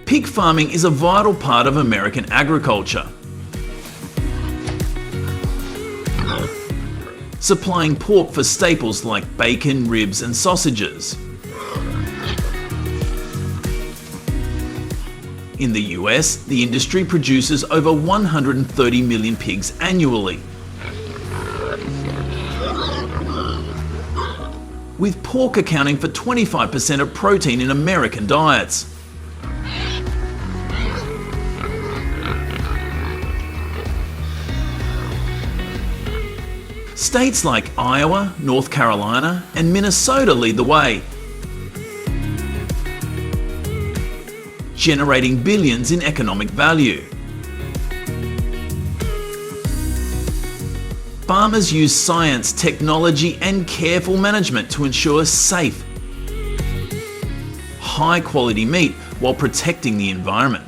Pig farming is a vital part of American agriculture, supplying pork for staples like bacon, ribs and sausages. In the US, the industry produces over 130 million pigs annually, with pork accounting for 25% of protein in American diets. States like Iowa, North Carolina, and Minnesota lead the way, generating billions in economic value. Farmers use science, technology, and careful management to ensure safe, high-quality meat while protecting the environment.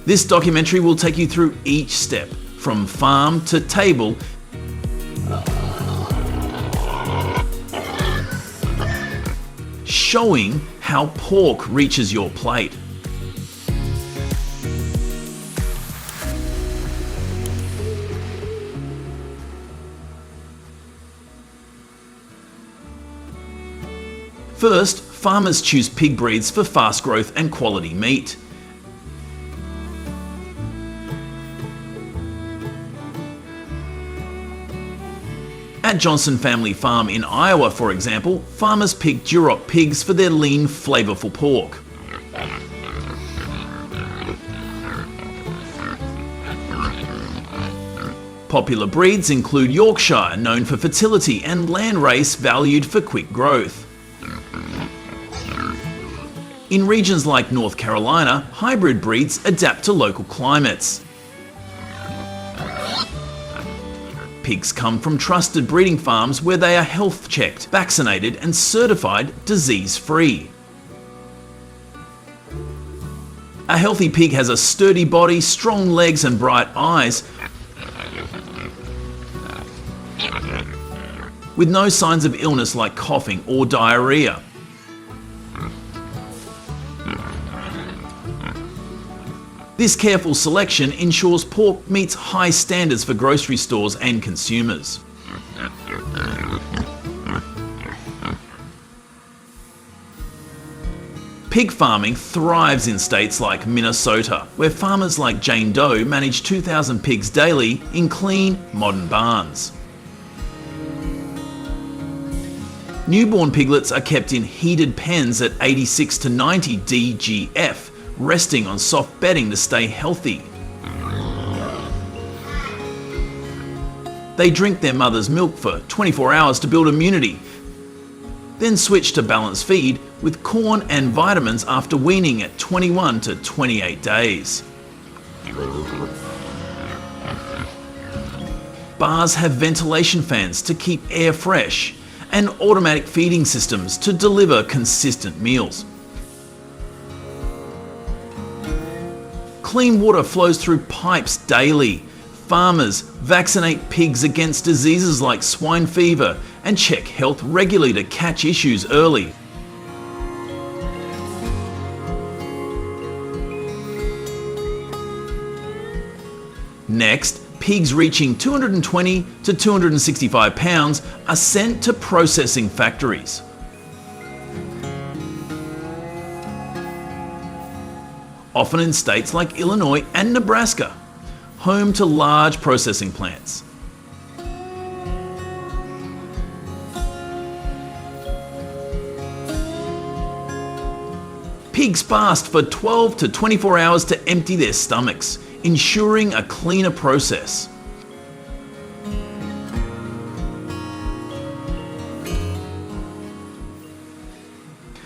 This documentary will take you through each step, from farm to table, showing how pork reaches your plate. First, farmers choose pig breeds for fast growth and quality meat. At Johnson Family Farm in Iowa, for example, farmers pick Duroc pigs for their lean, flavourful pork. Popular breeds include Yorkshire, known for fertility, and Landrace, valued for quick growth. In regions like North Carolina, hybrid breeds adapt to local climates. Pigs come from trusted breeding farms where they are health checked, vaccinated and certified disease-free. A healthy pig has a sturdy body, strong legs and bright eyes, with no signs of illness like coughing or diarrhea. This careful selection ensures pork meets high standards for grocery stores and consumers. Pig farming thrives in states like Minnesota, where farmers like Jane Doe manage 2,000 pigs daily in clean, modern barns. Newborn piglets are kept in heated pens at 86 to 90 DGF, resting on soft bedding to stay healthy. They drink their mother's milk for 24 hours to build immunity, then switch to balanced feed with corn and vitamins after weaning at 21 to 28 days. Bars have ventilation fans to keep air fresh and automatic feeding systems to deliver consistent meals. Clean water flows through pipes daily. Farmers vaccinate pigs against diseases like swine fever and check health regularly to catch issues early. Next, pigs reaching 220 to 265 pounds are sent to processing factories. Often in states like Illinois and Nebraska, home to large processing plants. Pigs fast for 12 to 24 hours to empty their stomachs, ensuring a cleaner process.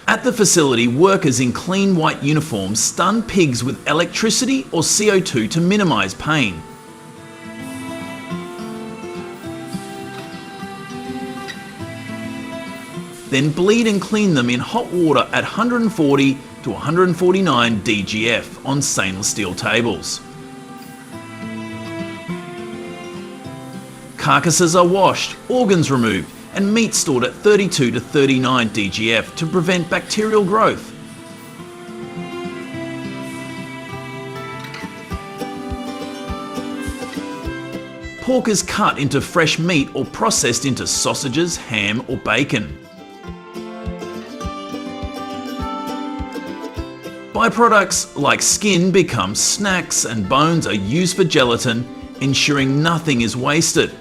At the facility, workers in clean white uniforms stun pigs with electricity or CO2 to minimise pain. Then bleed and clean them in hot water at 140 to 149 DGF on stainless steel tables. Carcasses are washed, organs removed, and meat stored at 32 to 39 DGF to prevent bacterial growth. Pork is cut into fresh meat or processed into sausages, ham or bacon. Byproducts like skin become snacks and bones are used for gelatin, ensuring nothing is wasted.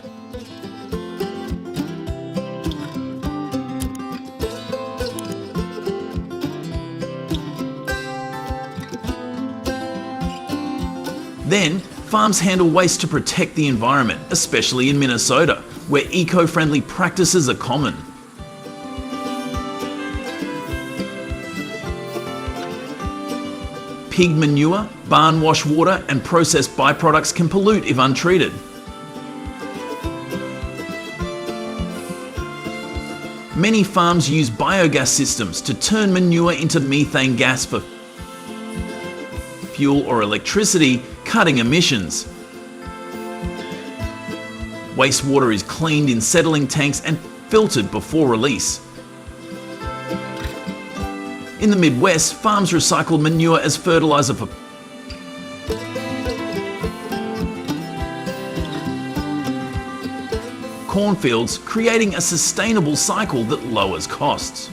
Then, farms handle waste to protect the environment, especially in Minnesota, where eco-friendly practices are common. Pig manure, barn wash water, and processed byproducts can pollute if untreated. Many farms use biogas systems to turn manure into methane gas for fuel or electricity, cutting emissions. Wastewater is cleaned in settling tanks and filtered before release. In the Midwest, farms recycle manure as fertilizer for cornfields, creating a sustainable cycle that lowers costs.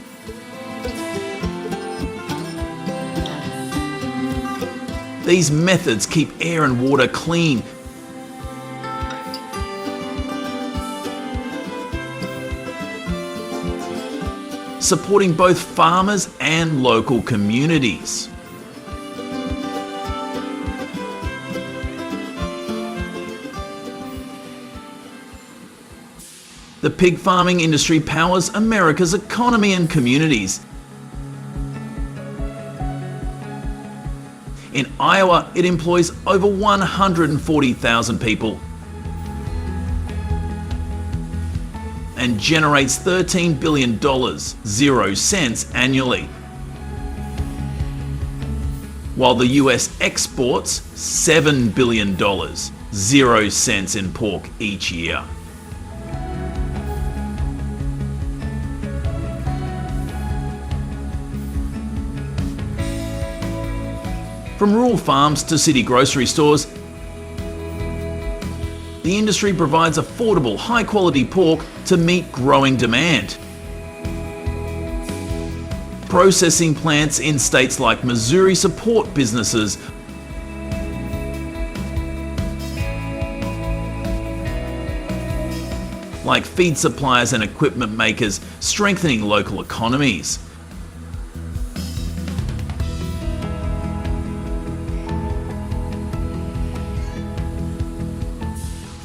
These methods keep air and water clean, supporting both farmers and local communities. The pig farming industry powers America's economy and communities. In Iowa, it employs over 140,000 people and generates $13 billion, 0 cents annually. While the US exports $7 billion, 0 cents in pork each year. From rural farms to city grocery stores, the industry provides affordable, high-quality pork to meet growing demand. Processing plants in states like Missouri support businesses like feed suppliers and equipment makers, strengthening local economies.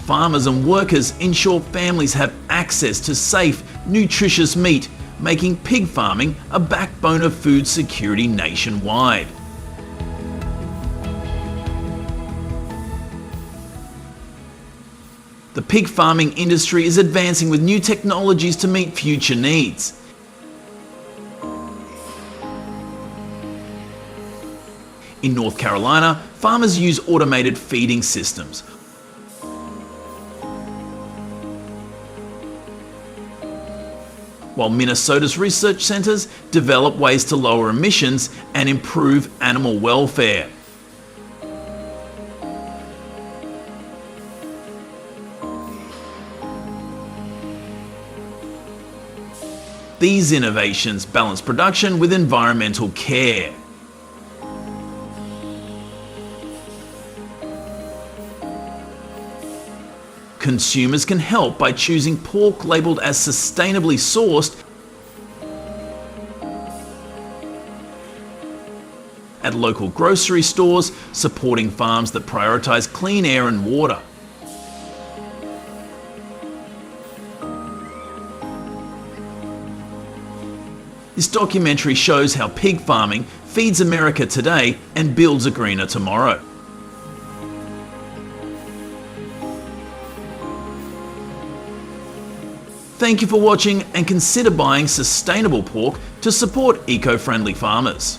Farmers and workers ensure families have access to safe, nutritious meat, making pig farming a backbone of food security nationwide. The pig farming industry is advancing with new technologies to meet future needs. In North Carolina, farmers use automated feeding systems, while Minnesota's research centers develop ways to lower emissions and improve animal welfare. These innovations balance production with environmental care. Consumers can help by choosing pork labeled as sustainably sourced at local grocery stores, supporting farms that prioritize clean air and water. This documentary shows how pig farming feeds America today and builds a greener tomorrow. Thank you for watching, and consider buying sustainable pork to support eco-friendly farmers.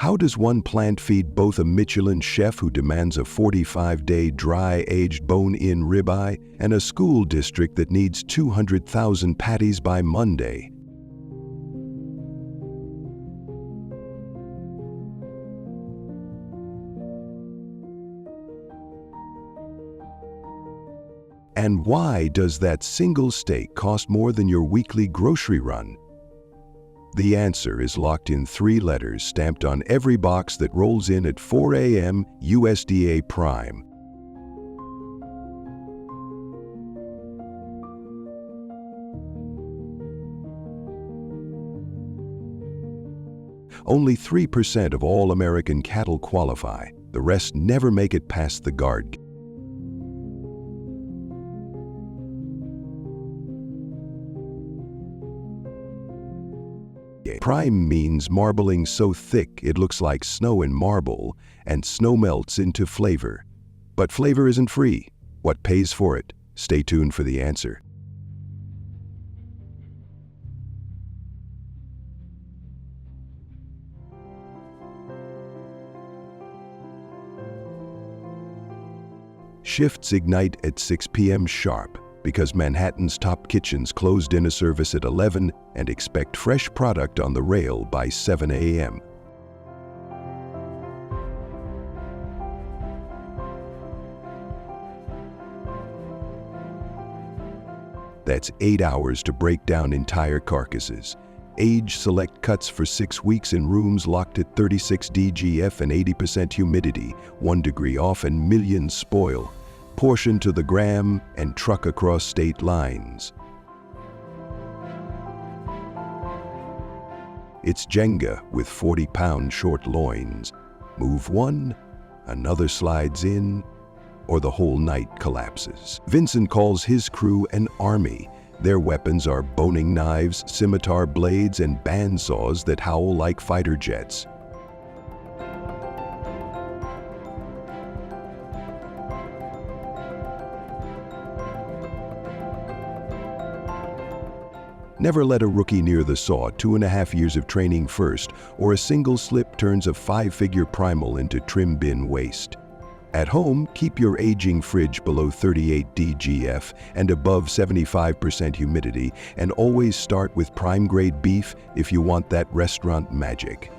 How does one plant feed both a Michelin chef who demands a 45-day dry-aged bone-in ribeye and a school district that needs 200,000 patties by Monday? And why does that single steak cost more than your weekly grocery run? The answer is locked in 3 letters stamped on every box that rolls in at 4 a.m. USDA Prime. Only 3% of all American cattle qualify. The rest never make it past the guard. Prime means marbling so thick it looks like snow and marble, and snow melts into flavor. But flavor isn't free. What pays for it? Stay tuned for the answer. Shifts ignite at 6 p.m. sharp because Manhattan's top kitchens close dinner service at 11 and expect fresh product on the rail by 7 a.m. That's 8 hours to break down entire carcasses. Age select cuts for 6 weeks in rooms locked at 36 DGF and 80% humidity, 1 degree off and millions spoil. Portion to the gram and truck across state lines. It's Jenga with 40-pound short loins. Move one, another slides in, or the whole night collapses. Vincent calls his crew an army. Their weapons are boning knives, scimitar blades, and bandsaws that howl like fighter jets. Never let a rookie near the saw. 2.5 years of training first, or a single slip turns a 5-figure primal into trim bin waste. At home, keep your aging fridge below 38 DGF and above 75% humidity, and always start with prime-grade beef if you want that restaurant magic.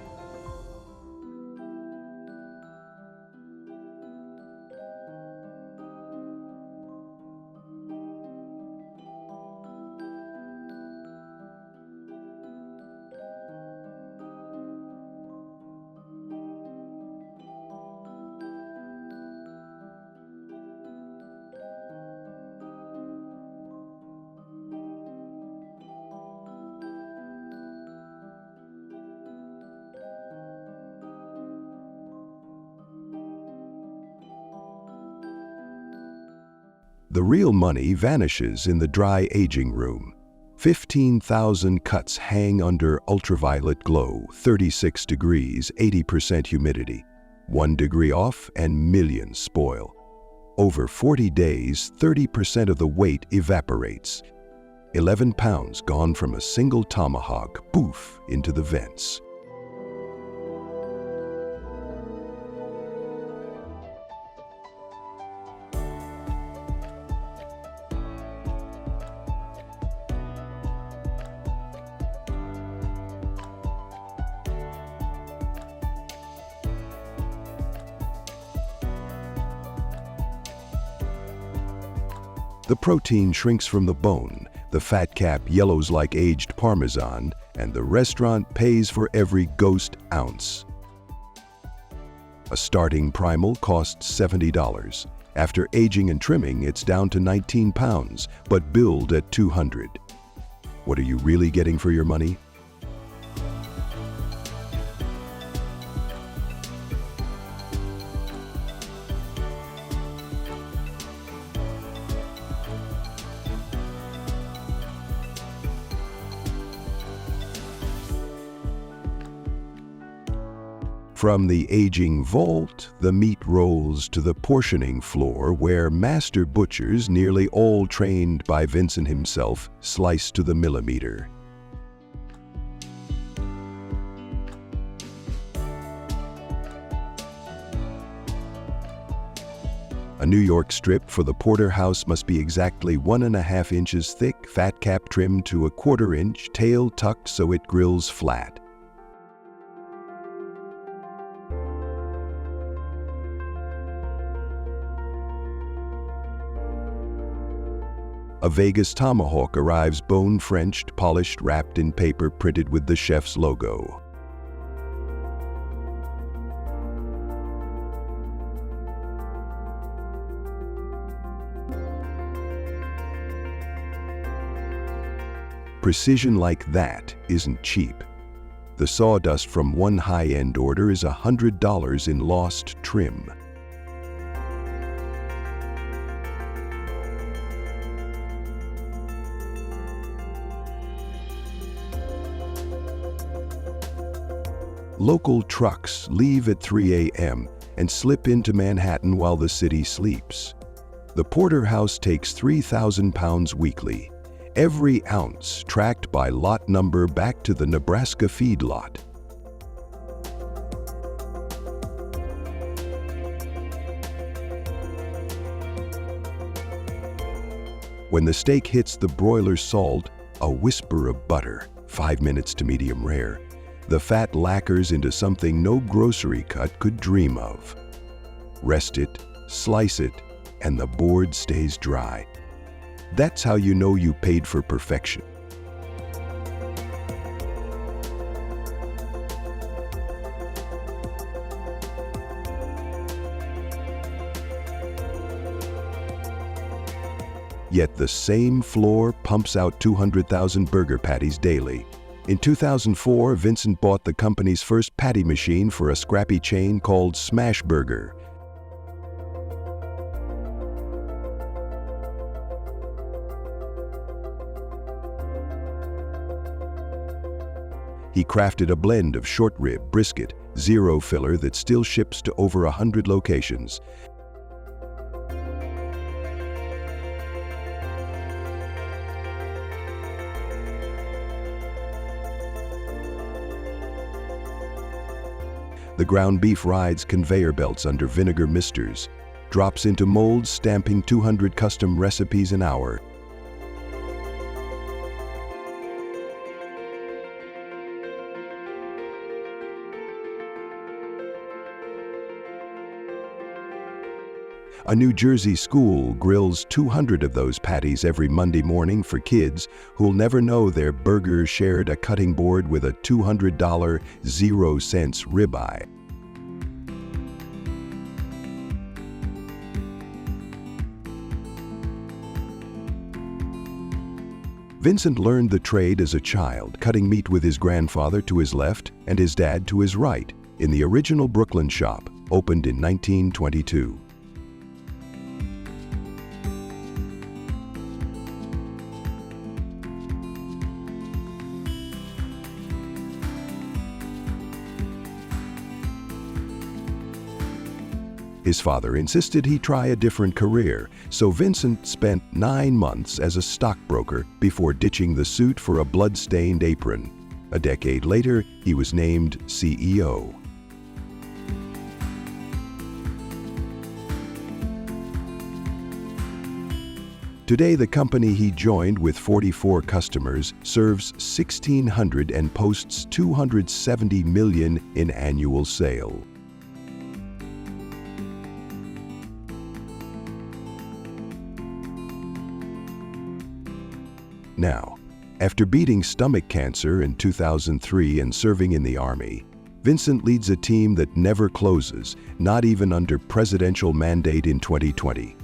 The real money vanishes in the dry aging room. 15,000 cuts hang under ultraviolet glow, 36 degrees, 80% humidity. 1 degree off and millions spoil. Over 40 days, 30% of the weight evaporates. 11 pounds gone from a single tomahawk, poof, into the vents. The protein shrinks from the bone, the fat cap yellows like aged Parmesan, and the restaurant pays for every ghost ounce. A starting primal costs $70. After aging and trimming, it's down to 19 pounds, but billed at $200. What are you really getting for your money? From the aging vault, the meat rolls to the portioning floor where master butchers, nearly all trained by Vincent himself, slice to the millimeter. A New York strip for the porterhouse must be exactly 1.5 inches thick, fat cap trimmed to 1/4 inch, tail tucked so it grills flat. A Vegas tomahawk arrives bone-Frenched, polished, wrapped in paper printed with the chef's logo. Precision like that isn't cheap. The sawdust from one high-end order is $100 in lost trim. Local trucks leave at 3 a.m. and slip into Manhattan while the city sleeps. The porterhouse takes 3,000 pounds weekly, every ounce tracked by lot number back to the Nebraska feedlot. When the steak hits the broiler salt, a whisper of butter, 5 minutes to medium rare. The fat lacquers into something no grocery cut could dream of. Rest it, slice it, and the board stays dry. That's how you know you paid for perfection. Yet the same floor pumps out 200,000 burger patties daily. In 2004, Vincent bought the company's first patty machine for a scrappy chain called Smash Burger. He crafted a blend of short rib, brisket, zero filler that still ships to over 100 locations. The ground beef rides conveyor belts under vinegar misters, drops into molds stamping 200 custom recipes an hour. A New Jersey school grills 200 of those patties every Monday morning for kids who'll never know their burger shared a cutting board with a $200 0-cents ribeye. Vincent learned the trade as a child, cutting meat with his grandfather to his left and his dad to his right, in the original Brooklyn shop, opened in 1922. His father insisted he try a different career, so Vincent spent 9 months as a stockbroker before ditching the suit for a blood-stained apron. A decade later, he was named CEO. Today, the company he joined with 44 customers serves 1,600 and posts $270 million in annual sales. Now, after beating stomach cancer in 2003 and serving in the Army, Vincent leads a team that never closes, not even under presidential mandate in 2020.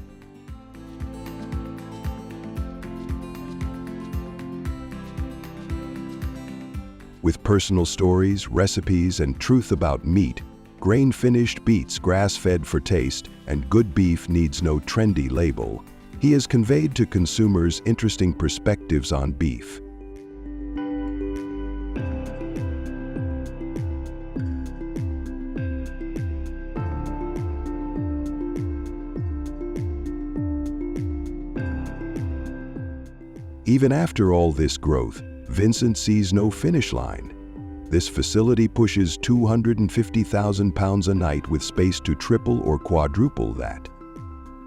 With personal stories, recipes, and truth about meat, grain-finished beats grass-fed for taste, and good beef needs no trendy label, he has conveyed to consumers interesting perspectives on beef. Even after all this growth, Vincent sees no finish line. This facility pushes 250,000 pounds a night with space to triple or quadruple that.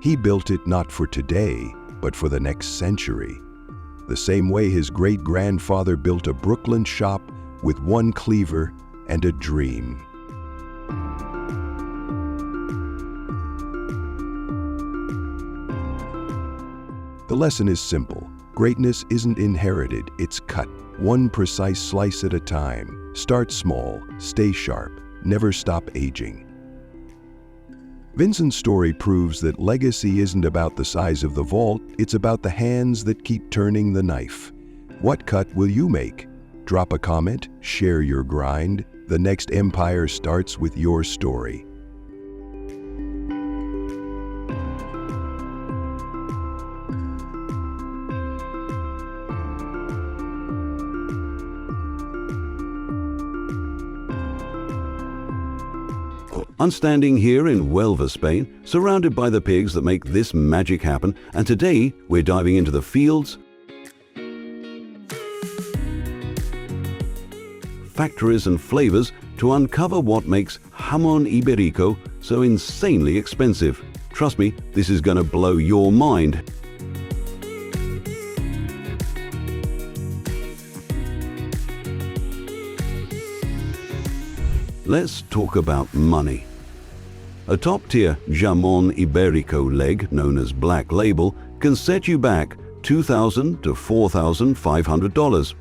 He built it not for today, but for the next century. The same way his great-grandfather built a Brooklyn shop with one cleaver and a dream. The lesson is simple. Greatness isn't inherited, it's cut, one precise slice at a time. Start small, stay sharp, never stop aging. Vincent's story proves that legacy isn't about the size of the vault, it's about the hands that keep turning the knife. What cut will you make? Drop a comment, share your grind. The next empire starts with your story. I'm standing here in Huelva, Spain, surrounded by the pigs that make this magic happen, and today we're diving into the fields, factories and flavors to uncover what makes Jamon Iberico so insanely expensive. Trust me, this is going to blow your mind. Let's talk about money. A top-tier Jamon Iberico leg, known as Black Label, can set you back $2,000 to $4,500.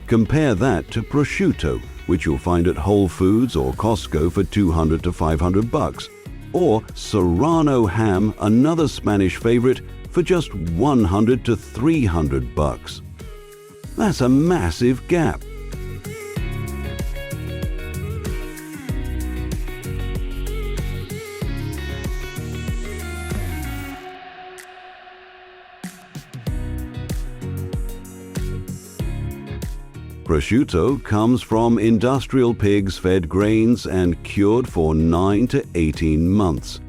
Compare that to prosciutto, which you'll find at Whole Foods or Costco for $200 to $500, or Serrano ham, another Spanish favorite, for just $100 to $300. That's a massive gap. Prosciutto comes from industrial pigs fed grains and cured for 9 to 18 months.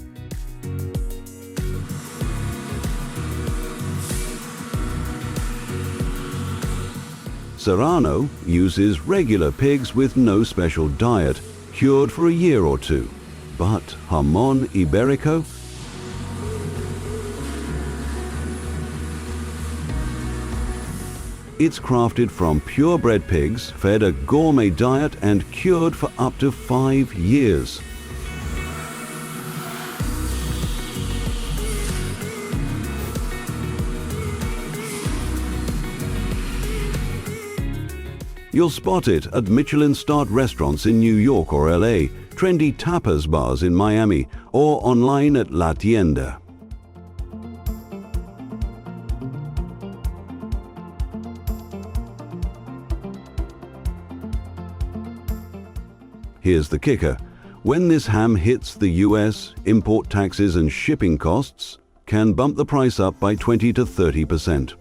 Serrano uses regular pigs with no special diet, cured for a year or two. But Jamon Iberico? It's crafted from purebred pigs, fed a gourmet diet and cured for up to 5 years. You'll spot it at Michelin-starred restaurants in New York or LA, trendy tapas bars in Miami, or online at La Tienda. Here's the kicker. When this ham hits the US, import taxes and shipping costs can bump the price up by 20 to 30%.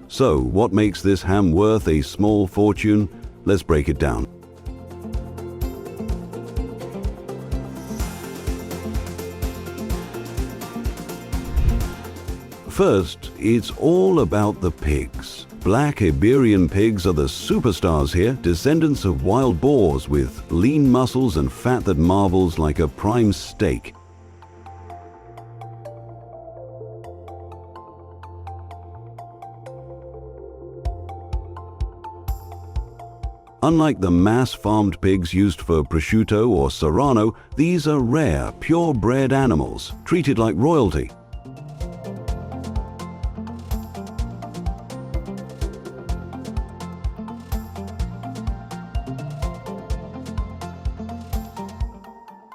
So, what makes this ham worth a small fortune? Let's break it down. First, it's all about the pigs. Black Iberian pigs are the superstars here, descendants of wild boars with lean muscles and fat that marvels like a prime steak. Unlike the mass-farmed pigs used for prosciutto or Serrano, these are rare, purebred animals, treated like royalty.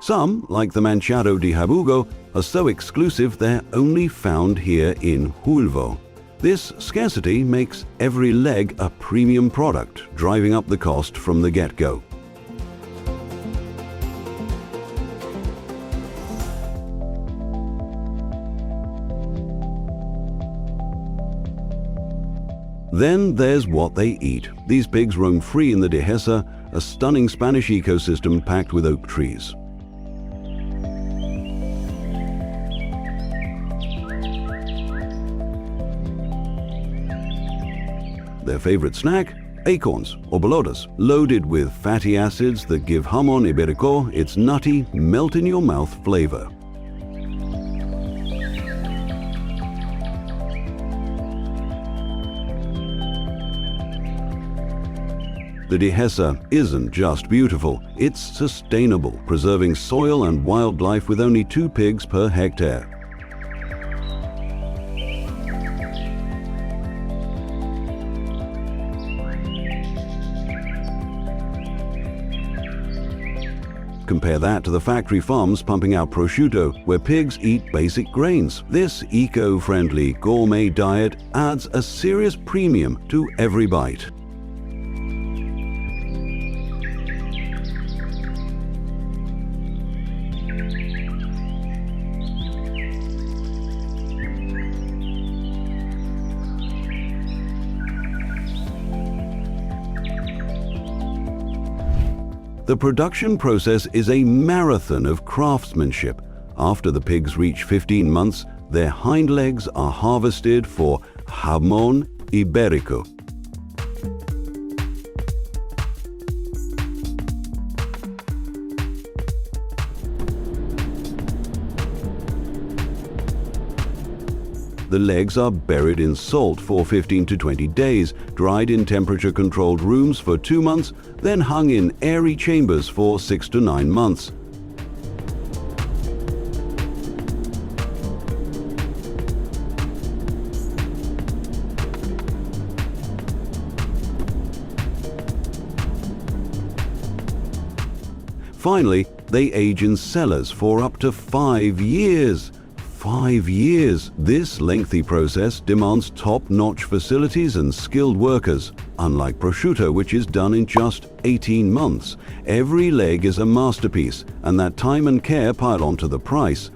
Some, like the Manchado di Jabugo, are so exclusive they're only found here in Huelva. This scarcity makes every leg a premium product, driving up the cost from the get-go. Then there's what they eat. These pigs roam free in the Dehesa, a stunning Spanish ecosystem packed with oak trees. Their favorite snack? Acorns or bolotas, loaded with fatty acids that give Jamon Iberico its nutty, melt-in-your-mouth flavor. The Dehesa isn't just beautiful, it's sustainable, preserving soil and wildlife with only 2 pigs per hectare. Compare that to the factory farms pumping out prosciutto, where pigs eat basic grains. This eco-friendly gourmet diet adds a serious premium to every bite. The production process is a marathon of craftsmanship. After the pigs reach 15 months, their hind legs are harvested for Jamon Iberico. The legs are buried in salt for 15 to 20 days, dried in temperature-controlled rooms for 2 months, then hung in airy chambers for 6 to 9 months. Finally, they age in cellars for up to 5 years. 5 years! This lengthy process demands top-notch facilities and skilled workers. Unlike prosciutto, which is done in just 18 months, every leg is a masterpiece, and that time and care pile onto the price.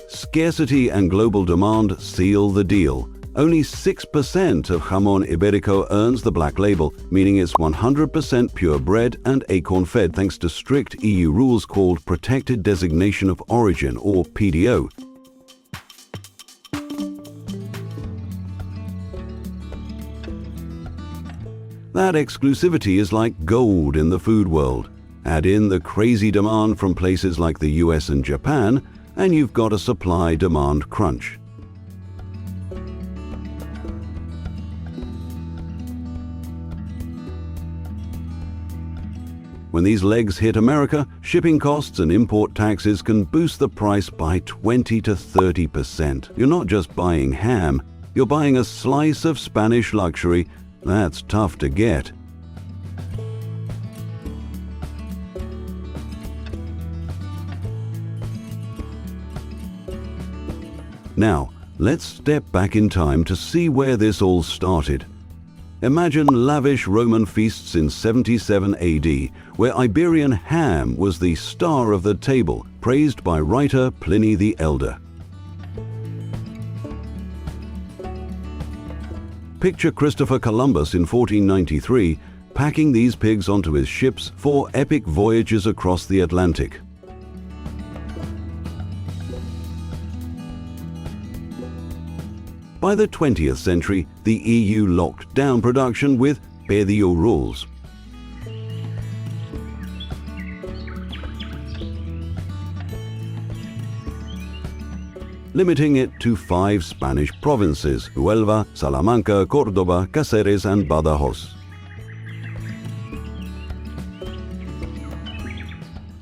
Scarcity and global demand seal the deal. Only 6% of Jamon Iberico earns the black label, meaning it's 100% purebred and acorn-fed thanks to strict EU rules called Protected Designation of Origin, or PDO. That exclusivity is like gold in the food world. Add in the crazy demand from places like the US and Japan, and you've got a supply-demand crunch. When these legs hit America, shipping costs and import taxes can boost the price by 20 to 30%. You're not just buying ham, you're buying a slice of Spanish luxury that's tough to get. Now, let's step back in time to see where this all started. Imagine lavish Roman feasts in 77 AD, where Iberian ham was the star of the table, praised by writer Pliny the Elder. Picture Christopher Columbus in 1493, packing these pigs onto his ships for epic voyages across the Atlantic. By the 20th century, the EU locked down production with PDO rules. Limiting it to 5 Spanish provinces: Huelva, Salamanca, Córdoba, Cáceres and Badajoz.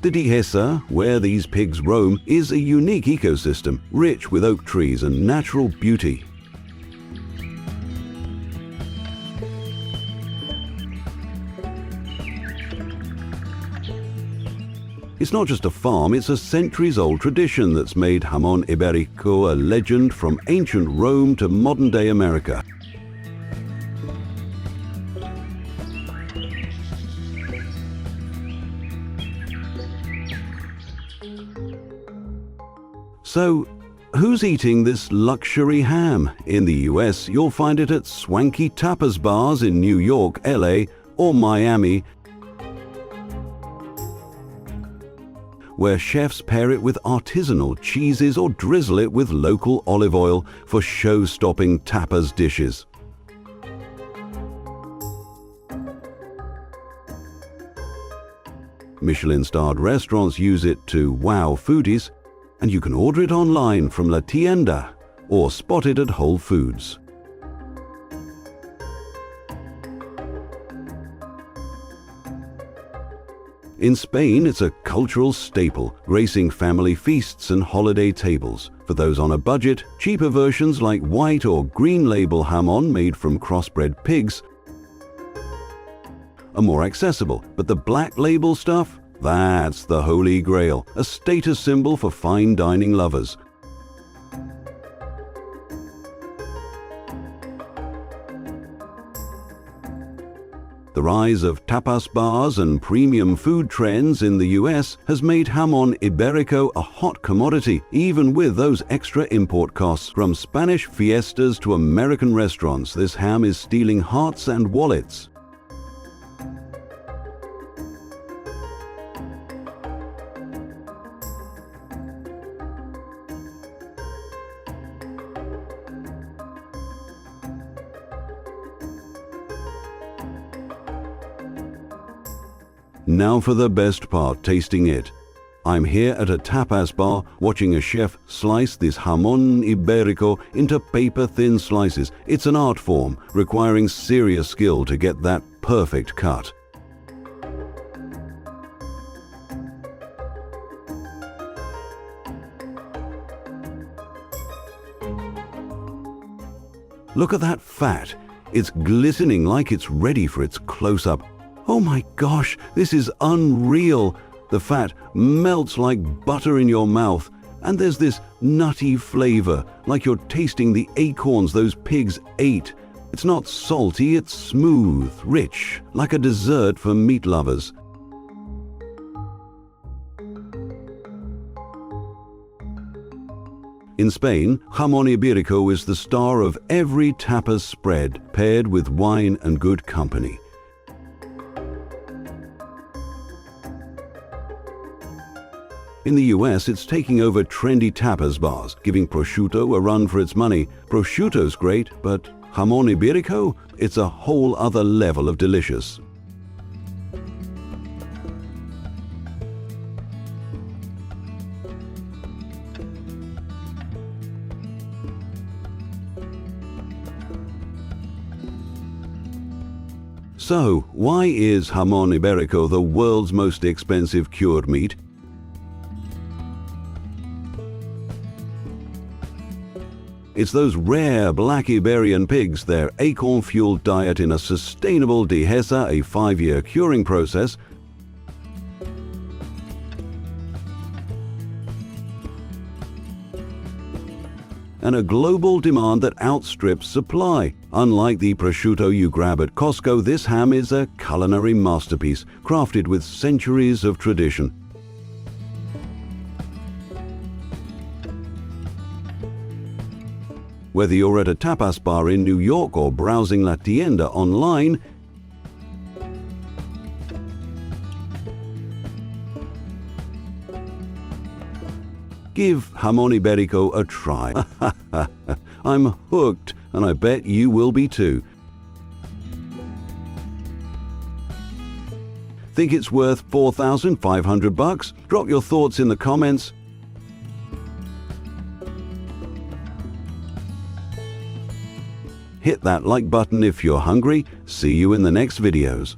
The Dehesa, where these pigs roam, is a unique ecosystem, rich with oak trees and natural beauty. It's not just a farm, it's a centuries-old tradition that's made Jamon Iberico a legend from ancient Rome to modern-day America. So, who's eating this luxury ham? In the US, you'll find it at swanky tapas bars in New York, LA, or Miami, where chefs pair it with artisanal cheeses or drizzle it with local olive oil for show-stopping tapas dishes. Michelin-starred restaurants use it to wow foodies, and you can order it online from La Tienda or spot it at Whole Foods. In Spain, it's a cultural staple, gracing family feasts and holiday tables. For those on a budget, cheaper versions like white or green label jamon made from crossbred pigs are more accessible, but the black label stuff, that's the holy grail, a status symbol for fine dining lovers. The rise of tapas bars and premium food trends in the US has made jamon Iberico a hot commodity, even with those extra import costs. From Spanish fiestas to American restaurants, this ham is stealing hearts and wallets. Now for the best part, tasting it. I'm here at a tapas bar watching a chef slice this jamon Iberico into paper-thin slices. It's an art form requiring serious skill to get that perfect cut. Look at that fat. It's glistening like it's ready for its close-up. Oh my gosh, this is unreal. The fat melts like butter in your mouth, and there's this nutty flavor, like you're tasting the acorns those pigs ate. It's not salty, it's smooth, rich, like a dessert for meat lovers. In Spain, jamon Iberico is the star of every tapas spread, paired with wine and good company. In the US, it's taking over trendy tapas bars, giving prosciutto a run for its money. Prosciutto's great, but jamon Iberico? It's a whole other level of delicious. So, why is jamon Iberico the world's most expensive cured meat? It's those rare black Iberian pigs, their acorn-fueled diet in a sustainable dehesa, a 5-year curing process, and a global demand that outstrips supply. Unlike the prosciutto you grab at Costco, this ham is a culinary masterpiece, crafted with centuries of tradition. Whether you're at a tapas bar in New York or browsing La Tienda online, give jamon Iberico a try. I'm hooked, and I bet you will be too. Think it's worth $4,500? Drop your thoughts in the comments. Hit that like button if you're hungry. See you in the next videos.